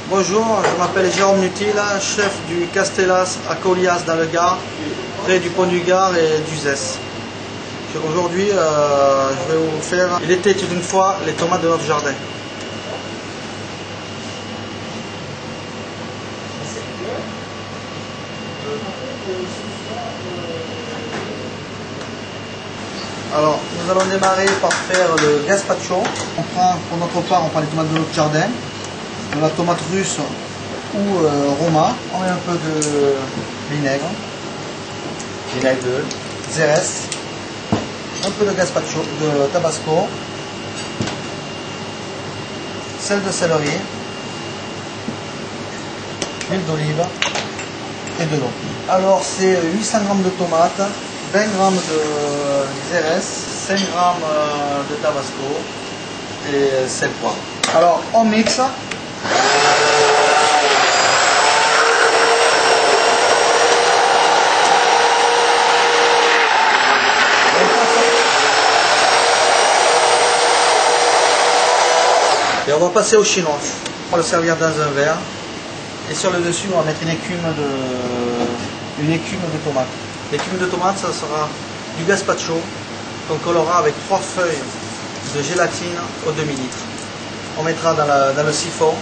Bonjour, je m'appelle Jérôme Nutil, chef du Castellas à Colias dans le Gard, près du pont du Gard et d'Uzès. Aujourd'hui, je vais vous faire Il était une fois les tomates de notre jardin. Alors, nous allons démarrer par faire le gazpacho. Pour notre part, on prend les tomates de notre jardin, de la tomate russe ou roma. On met un peu de vinaigre de xérès, un peu de gazpacho, de tabasco, sel de céleri, huile d'olive et de l'eau. Alors c'est 800 g de tomates, 20 g de xérès, 5 g de tabasco et sel poivre. Alors on mixe. Et on va passer au chinois. On va le servir dans un verre. Et sur le dessus, on va mettre une écume de tomate. L'écume de tomate, ça sera du gazpacho qu'on collera avec 3 feuilles de gélatine au demi-litre. On mettra dans le siphon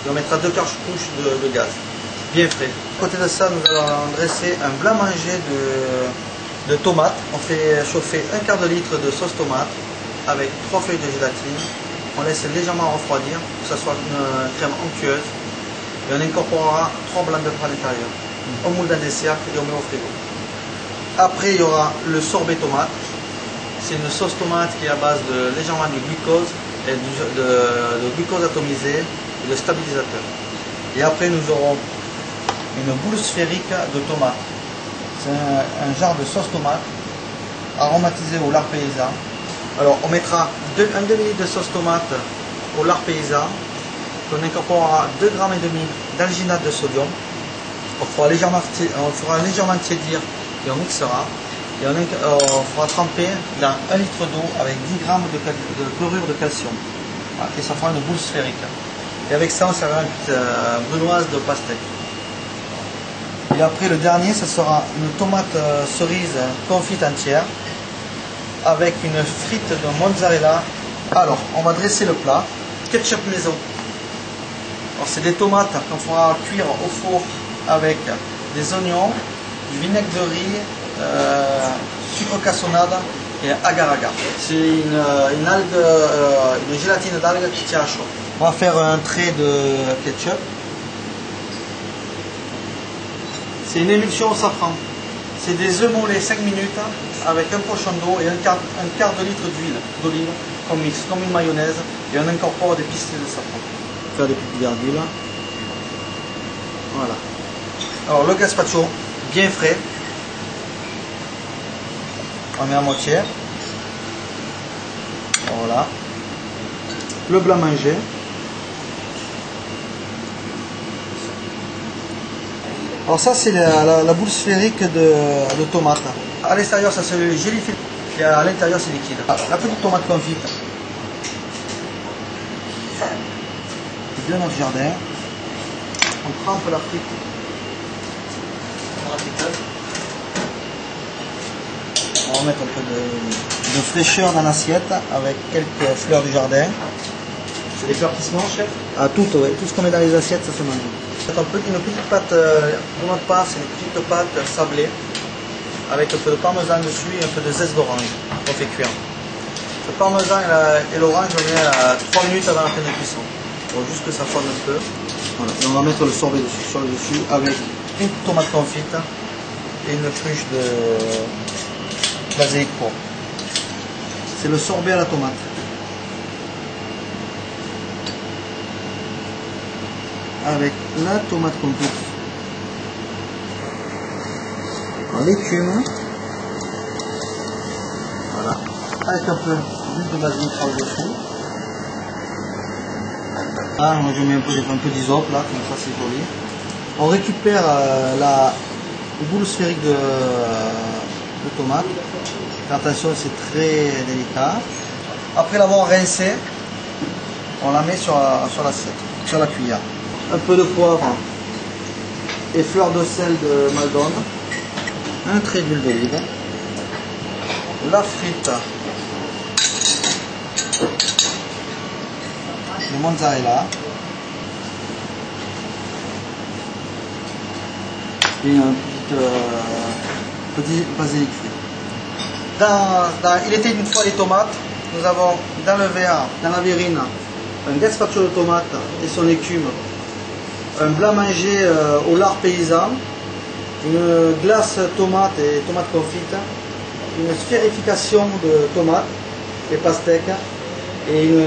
et on mettra 2 cartouches de gaz, bien frais. À côté de ça, nous allons dresser un blanc manger de tomates. On fait chauffer un quart de litre de sauce tomate avec 3 feuilles de gélatine. On laisse légèrement refroidir, que ce soit une crème onctueuse. Et on incorporera 3 blancs de à l'intérieur. On moule dans des cercles et on met au frigo. Après, il y aura le sorbet tomate. C'est une sauce tomate qui est à base de légèrement de glucose et de glucose atomisé et de stabilisateur. Et après, nous aurons une boule sphérique de tomate. C'est un genre de sauce tomate aromatisée au lard paysan. Alors, on mettra un demi-litre de sauce tomate au lard paysan, qu'on incorporera 2,5 g d'alginate de sodium. On fera légèrement tiédir et on mixera. Et on fera tremper dans 1 litre d'eau avec 10 g de chlorure de calcium. Voilà, et ça fera une boule sphérique. Et avec ça, on servira une petite brunoise de pastèque. Et après, le dernier, ce sera une tomate cerise confite entière avec une frite de mozzarella. Alors, on va dresser le plat. Ketchup maison. Alors, c'est des tomates qu'on fera cuire au four avec des oignons, du vinaigre de riz, sucre cassonade et agar-agar. C'est une gélatine d'algue qui tient à chaud. On va faire un trait de ketchup. C'est une émulsion au safran. C'est des œufs mollets 5 minutes avec un pochon d'eau et un quart de litre d'huile d'olive qu'on mixe comme une mayonnaise et on incorpore des pistils de safran. Faire des petites virgules. Voilà. Alors le gazpacho, bien frais. On met à moitié. Voilà. Le blanc manger. Alors ça c'est la boule sphérique de tomate. À l'extérieur ça c'est le gélifié et à l'intérieur c'est liquide. La petite tomate confite de notre jardin. On trempe la frite dans la friteuse. On va mettre un peu de fraîcheur dans l'assiette avec quelques fleurs du jardin. C'est des fleurs qui se mangent, chef? Ah, tout, ouais. Tout ce qu'on met dans les assiettes, ça se mange. Une petite pâte, pour notre part, c'est une petite pâte sablée avec un peu de parmesan dessus et un peu de zeste d'orange qu'on fait cuire. Le parmesan et l'orange, on met à 3 minutes avant la fin de cuisson. Pour juste que ça fonde un peu. Voilà. Et on va mettre le sorbet sur le dessus avec une tomate confite et une cruche de basilic court. C'est le sorbet à la tomate. Avec la tomate confite. L'écume. Voilà. Avec un peu d'huile de basilic par-dessus. Ah, moi je mets un peu d'isope là, comme ça c'est joli. On récupère la boule sphérique de tomate. Attention, c'est très délicat. Après l'avoir rincée, on la met sur l'assiette, sur la cuillère. un peu de poivre et fleur de sel de Maldon, un trait d'huile d'olive, la frite de mozzarella et un petit basilic frit. Il était une fois les tomates, nous avons dans le verre, dans la verrine, un gazpacho de tomates et son écume, un blanc manger au lard paysan, une glace tomate et tomate confite, une sphérification de tomates et pastèques et une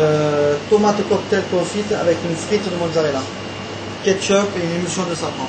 tomate cocktail confite avec une frite de mozzarella, ketchup et une émulsion de safran.